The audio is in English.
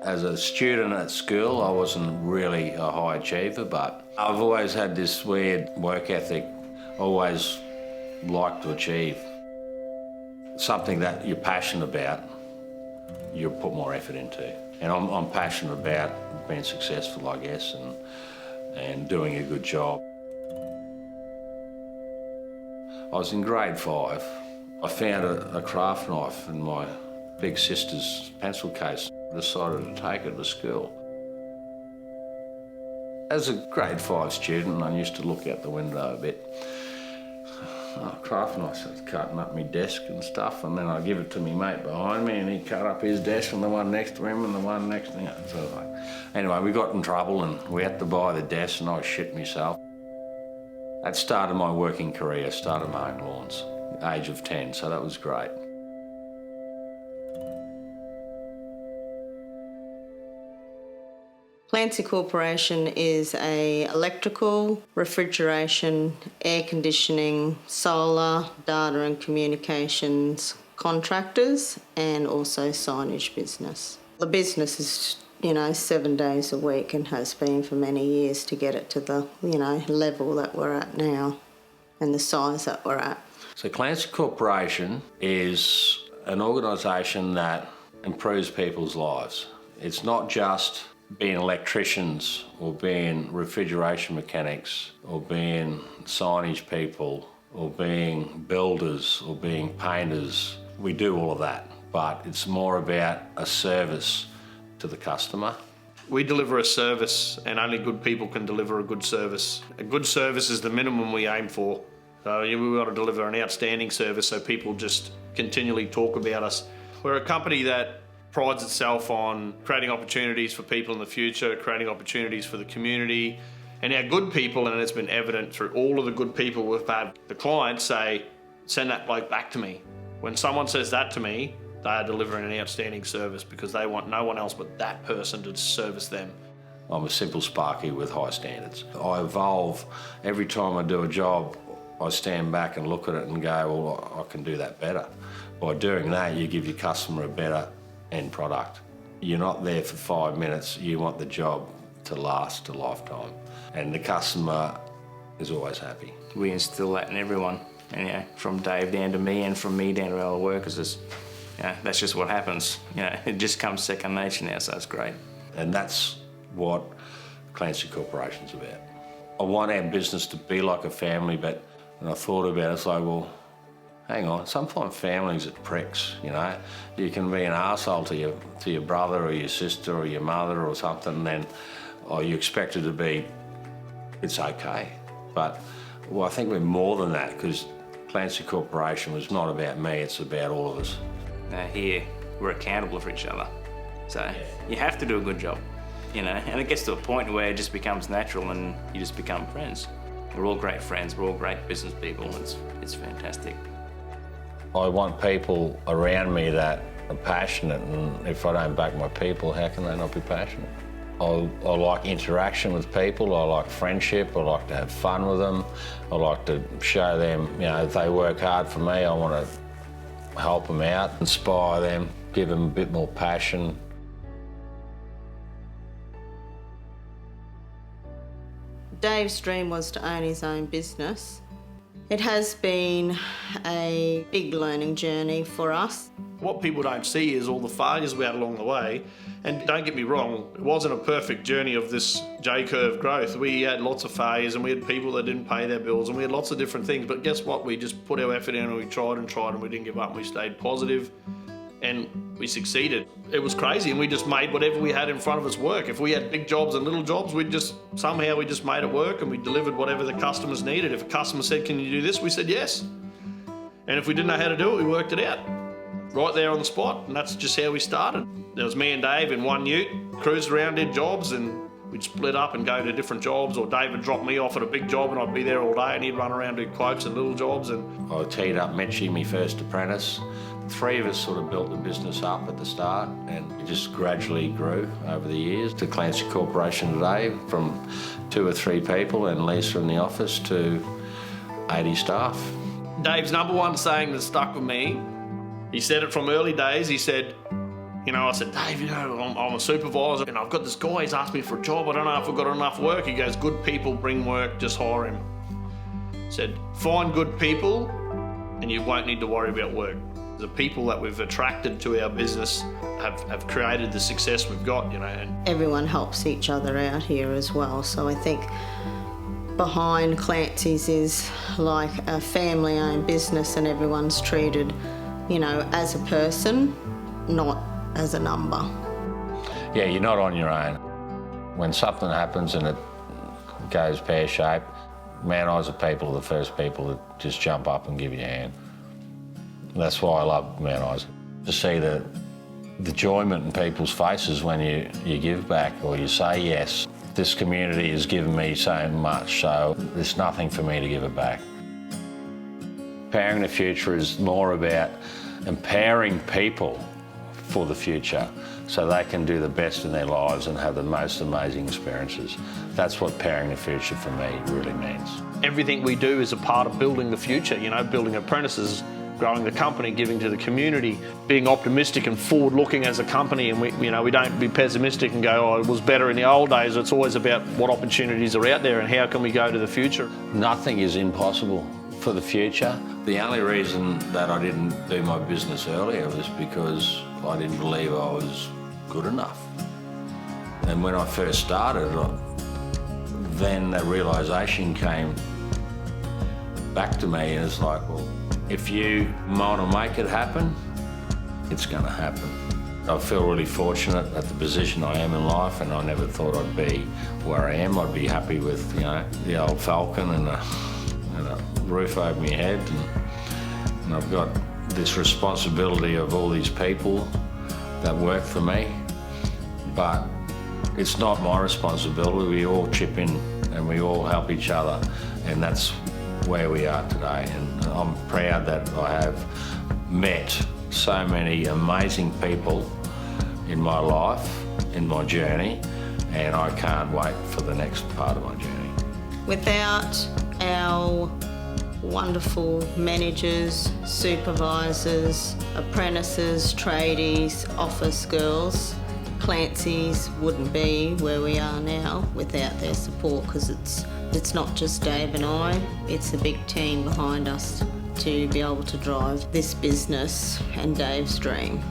As a student at school, I wasn't really a high achiever, but I've always had this weird work ethic, always liked to achieve. Something that you're passionate about, you put more effort into. And I'm passionate about being successful, I guess, and doing a good job. I was in grade 5. I found a craft knife in my big sister's pencil case. I decided to take it to school. As a grade 5 student, I used to look out the window a bit. Oh, craft knife starts cutting up my desk and stuff, and then I'd give it to my mate behind me, and he'd cut up his desk and the one next to him and the one next to him. So anyway, we got in trouble and we had to buy the desk, and I shit myself. That started my working career, started mowing lawns, age of 10, so that was great. Clancy Corporation is a electrical, refrigeration, air conditioning, solar, data and communications contractors, and also signage business. The business is, 7 days a week and has been for many years to get it to the, level that we're at now and the size that we're at. So Clancy Corporation is an organisation that improves people's lives. It's not just being electricians or being refrigeration mechanics or being signage people or being builders or being painters. We do all of that, but it's more about a service to the customer. We deliver a service, and only good people can deliver a good service. A good service is the minimum we aim for. So we've got to deliver an outstanding service so people just continually talk about us. We're a company that prides itself on creating opportunities for people in the future, creating opportunities for the community, and our good people, and it's been evident through all of the good people we've had, the clients say, send that bloke back to me. When someone says that to me, they are delivering an outstanding service because they want no one else but that person to service them. I'm a simple sparky with high standards. I evolve. Every time I do a job, I stand back and look at it and go, well, I can do that better. By doing that, you give your customer a better end product. You're not there for 5 minutes, you want the job to last a lifetime. And the customer is always happy. We instill that in everyone, and from Dave down to me and from me down to our workers. That's just what happens. It just comes second nature now, so it's great. And that's what Clancy Corporation's about. I want our business to be like a family, but when I thought about it, it's like, well, hang on, sometimes families are pricks, You can be an arsehole to your brother or your sister or your mother or something, and then you expect it to be, it's okay. But, I think we're more than that, because Clancy Corporation was not about me, it's about all of us. Here, we're accountable for each other. So you have to do a good job, and it gets to a point where it just becomes natural and you just become friends. We're all great friends, we're all great business people, it's fantastic. I want people around me that are passionate, and if I don't back my people, how can they not be passionate? I like interaction with people, I like friendship, I like to have fun with them, I like to show them, if they work hard for me, I want to help them out, inspire them, give them a bit more passion. Dave's dream was to own his own business. It has been a big learning journey for us. What people don't see is all the failures we had along the way. And don't get me wrong, it wasn't a perfect journey of this J-curve growth. We had lots of failures and we had people that didn't pay their bills and we had lots of different things. But guess what? We just put our effort in and we tried and we didn't give up and we stayed positive and we succeeded. It was crazy and we just made whatever we had in front of us work. If we had big jobs and little jobs, we just made it work and we delivered whatever the customers needed. If a customer said, can you do this? We said yes. And if we didn't know how to do it, we worked it out. Right there on the spot, and that's just how we started. There was me and Dave in one ute, cruised around, did jobs, and we'd split up and go to different jobs, or Dave would drop me off at a big job and I'd be there all day and he'd run around do quotes and little jobs. And I teed up Mitchie, my first apprentice. The three of us sort of built the business up at the start, and it just gradually grew over the years to Clancy Corporation today, from 2 or 3 people and Lisa in the office to 80 staff. Dave's number one saying that stuck with me, he said it from early days, he said, You know, I said, Dave, you know, I'm a supervisor and I've got this guy, he's asked me for a job. I don't know if I've got enough work. He goes, good people bring work, just hire him. Said, find good people and you won't need to worry about work. The people that we've attracted to our business have created the success we've got, you know. And everyone helps each other out here as well. So I think behind Clancy's is like a family-owned business and everyone's treated, you know, as a person, not as a number. Yeah, you're not on your own. When something happens and it goes pear-shaped, Man Eyes of people are the first people that just jump up and give you a hand. That's why I love Man Eyes. To see the enjoyment in people's faces when you give back or you say yes. This community has given me so much, so there's nothing for me to give it back. Powering the Future is more about empowering people for the future so they can do the best in their lives and have the most amazing experiences. That's what Powering the Future for me really means. everything we do is a part of building the future, you know, building apprentices, growing the company, giving to the community, being optimistic and forward-looking as a company, and we don't be pessimistic and go, oh, it was better in the old days. It's always about what opportunities are out there and how can we go to the future. Nothing is impossible for the future. The only reason that I didn't do my business earlier was because I didn't believe I was good enough. And when I first started, then that realisation came back to me, and it's like, well, if you want to make it happen, it's going to happen. I feel really fortunate at the position I am in life, and I never thought I'd be where I am. I'd be happy with, you know, the old Falcon and a roof over my head, and I've got this responsibility of all these people that work for me, but it's not my responsibility. We all chip in and we all help each other, and that's where we are today. And I'm proud that I have met so many amazing people in my life, in my journey, and I can't wait for the next part of my journey. Without our wonderful managers, supervisors, apprentices, tradies, office girls, Clancy's wouldn't be where we are now without their support, because it's not just Dave and I, it's a big team behind us to be able to drive this business and Dave's dream.